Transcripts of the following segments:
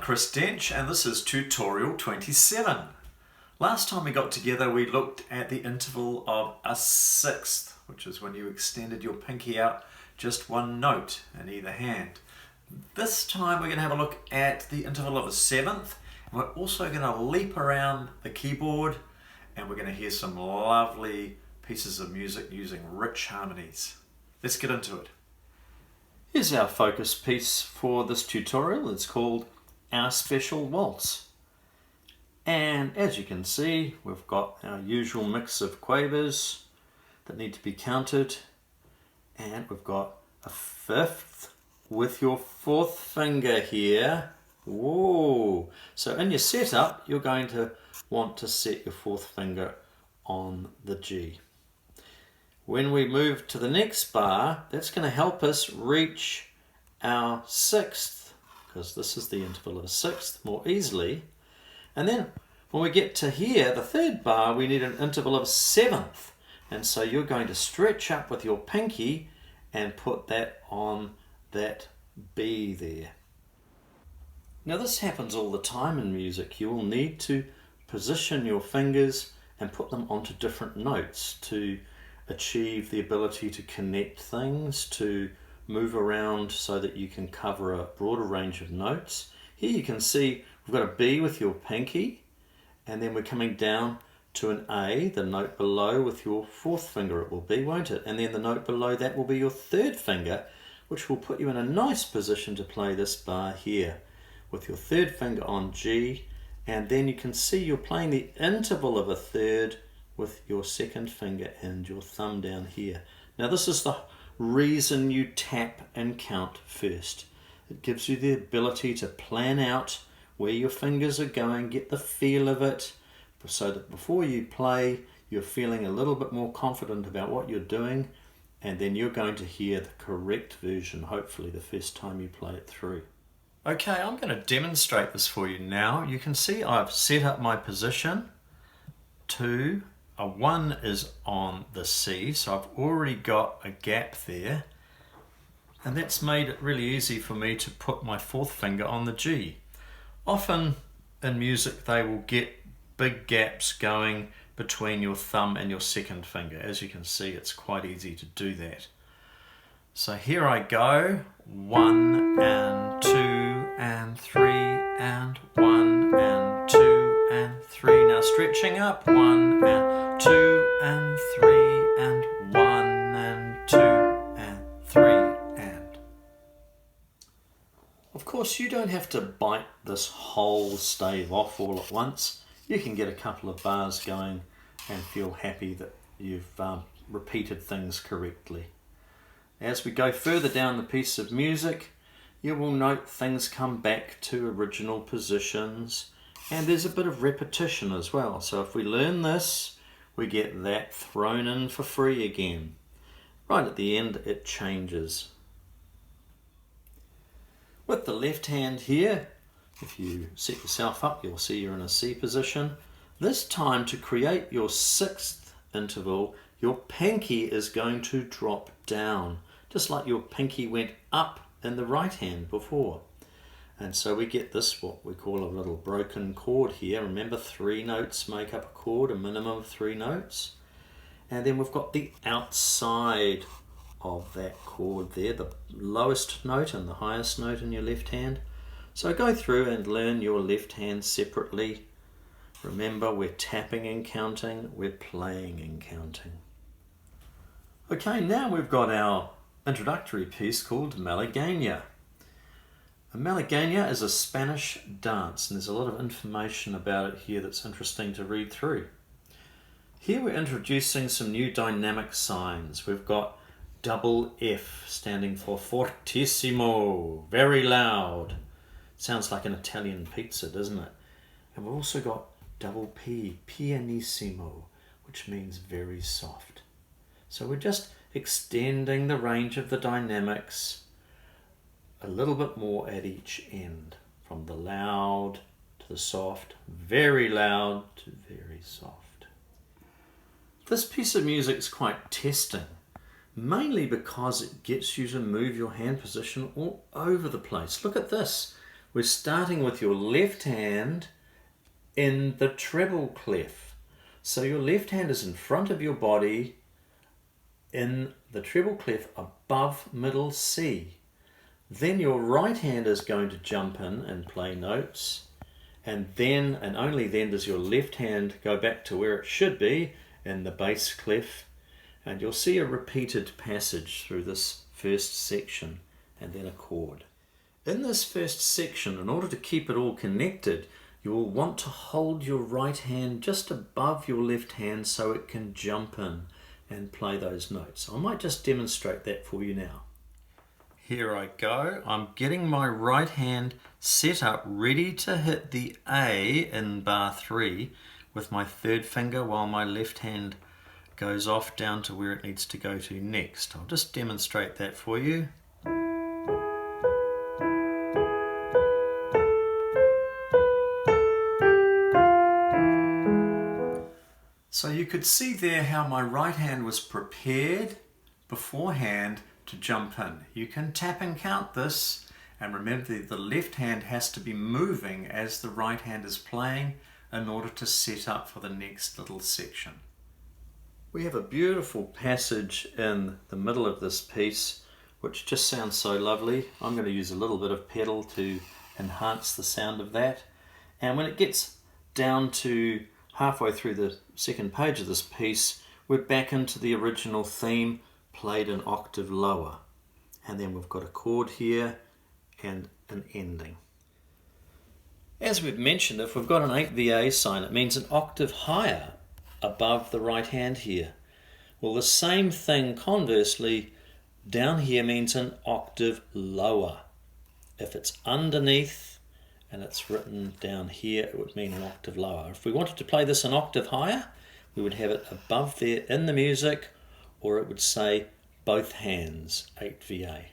Chris Dench and this is tutorial 27. Last time we got together we looked at the interval of a sixth, which is when you extended your pinky out just one note in either hand. This time we're going to have a look at the interval of a seventh, and we're also going to leap around the keyboard and we're going to hear some lovely pieces of music using rich harmonies. Let's get into it. Here's our focus piece for this tutorial. It's called Our Special Waltz. And as you can see, we've got our usual mix of quavers that need to be counted. And we've got a fifth with your fourth finger here. Whoa! So in your setup, you're going to want to set your fourth finger on the G. When we move to the next bar, that's going to help us reach our sixth, because this is the interval of a sixth, more easily. And then when we get to here, the third bar, we need an interval of a seventh. And so you're going to stretch up with your pinky and put that on that B there. Now this happens all the time in music. You will need to position your fingers and put them onto different notes to achieve the ability to connect things, to move around so that you can cover a broader range of notes. Here you can see we've got a B with your pinky, and then we're coming down to an A, the note below with your fourth finger it will be, won't it? And then the note below that will be your third finger, which will put you in a nice position to play this bar here with your third finger on G, and then you can see you're playing the interval of a third with your second finger and your thumb down here. Now this is the reason you tap and count first. It gives you the ability to plan out where your fingers are going, get the feel of it, so that before you play you're feeling a little bit more confident about what you're doing, and then you're going to hear the correct version hopefully the first time you play it through. Okay, I'm going to demonstrate this for you now. You can see I've set up my position. 2, a 1 is on the C, so I've already got a gap there, and that's made it really easy for me to put my fourth finger on the G. Often in music they will get big gaps going between your thumb and your second finger. As you can see, it's quite easy to do that. So here I go, 1 and 2 and 3 and 1 and 2 and 3. Now stretching up, 1 and 2 and 3 and 1 and 2 and 3 and. Of course you don't have to bite this whole stave off all at once. You can get a couple of bars going and feel happy that you've repeated things correctly. As we go further down the piece of music, you will note things come back to original positions, and there's a bit of repetition as well. So if we learn this, we get that thrown in for free again. Right at the end it changes. With the left hand here, if you set yourself up, you'll see you're in a C position. This time, to create your sixth interval, your pinky is going to drop down, just like your pinky went up in the right hand before. And so we get this, what we call a little broken chord here. Remember, 3 notes make up a chord, a minimum of 3 notes. And then we've got the outside of that chord there, the lowest note and the highest note in your left hand. So go through and learn your left hand separately. Remember, we're tapping and counting, we're playing and counting. Okay, now we've got our introductory piece called Malagueña. A Malagueña is a Spanish dance, and there's a lot of information about it here that's interesting to read through. Here we're introducing some new dynamic signs. We've got double F standing for fortissimo, very loud. Sounds like an Italian pizza, doesn't it? And we've also got double P, pianissimo, which means very soft. So we're just extending the range of the dynamics a little bit more at each end, from the loud to the soft, very loud to very soft. This piece of music is quite testing, mainly because it gets you to move your hand position all over the place. Look at this. we're starting with your left hand in the treble clef. So your left hand is in front of your body in the treble clef above middle C. Then your right hand is going to jump in and play notes, and then and only then does your left hand go back to where it should be in the bass clef, and you'll see a repeated passage through this first section and then a chord. In this first section, in order to keep it all connected, you will want to hold your right hand just above your left hand so it can jump in and play those notes. I might just demonstrate that for you now. Here I go. I'm getting my right hand set up, ready to hit the A in bar 3 with my third finger while my left hand goes off down to where it needs to go to next. I'll just demonstrate that for you. So you could see there how my right hand was prepared beforehand to jump in. You can tap and count this, and remember the left hand has to be moving as the right hand is playing in order to set up for the next little section. We have a beautiful passage in the middle of this piece which just sounds so lovely. I'm going to use a little bit of pedal to enhance the sound of that, and when it gets down to halfway through the second page of this piece, we're back into the original theme, played an octave lower, and then we've got a chord here and an ending. As we've mentioned, if we've got an 8VA sign, it means an octave higher above the right hand here. Well, the same thing conversely down here means an octave lower. If it's underneath and it's written down here, it would mean an octave lower. If we wanted to play this an octave higher, we would have it above there in the music, or it would say both hands, 8VA.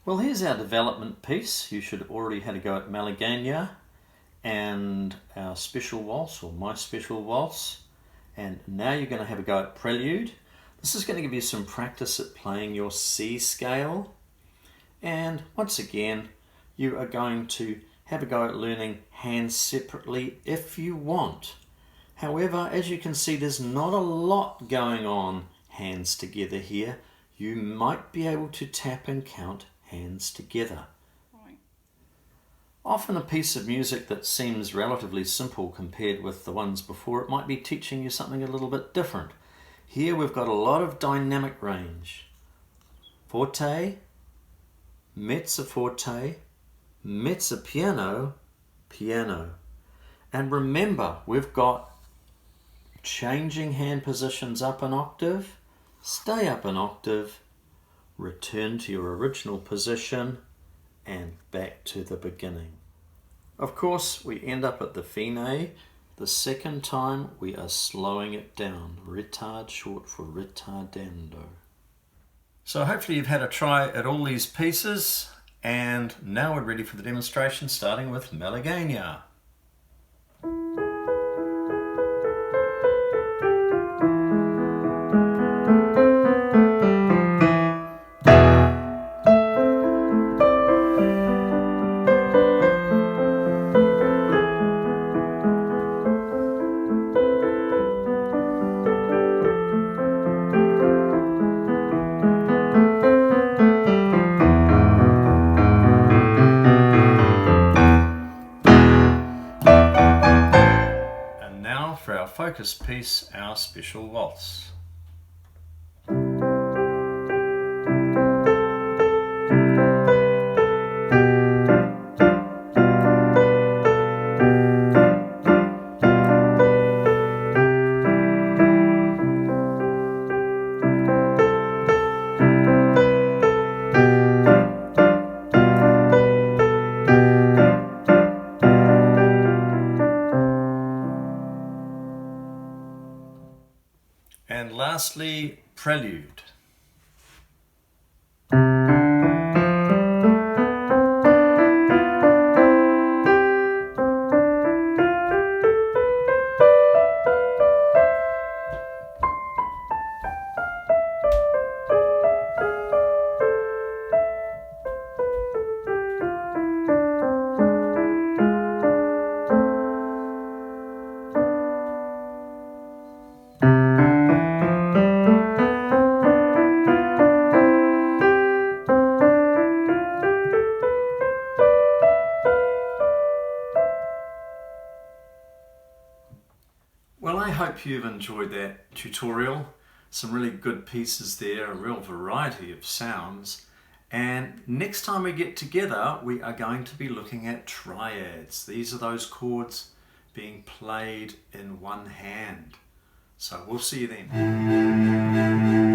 Well, here's our development piece. You should have already had a go at Malagueña and our special waltz, or my special waltz. And now you're going to have a go at Prelude. This is going to give you some practice at playing your C scale. And once again, you are going to have a go at learning hands separately if you want. However, as you can see, there's not a lot going on hands together here. You might be able to tap and count hands together. Right. Often a piece of music that seems relatively simple compared with the ones before, it might be teaching you something a little bit different. Here we've got a lot of dynamic range. Forte, mezzo forte, mezzo piano, piano. And remember, we've got changing hand positions up an octave, stay up an octave, return to your original position, and back to the beginning. Of course, we end up at the fine. The second time we are slowing it down. Retard, short for ritardando. So hopefully you've had a try at all these pieces, and now we're ready for the demonstration, starting with Malagueña. For our focus piece, our special waltz. And lastly, Prelude. hope you've enjoyed that tutorial. Some really good pieces there, a real variety of sounds. And next time we get together, we are going to be looking at triads. These are those chords being played in one hand. So we'll see you then.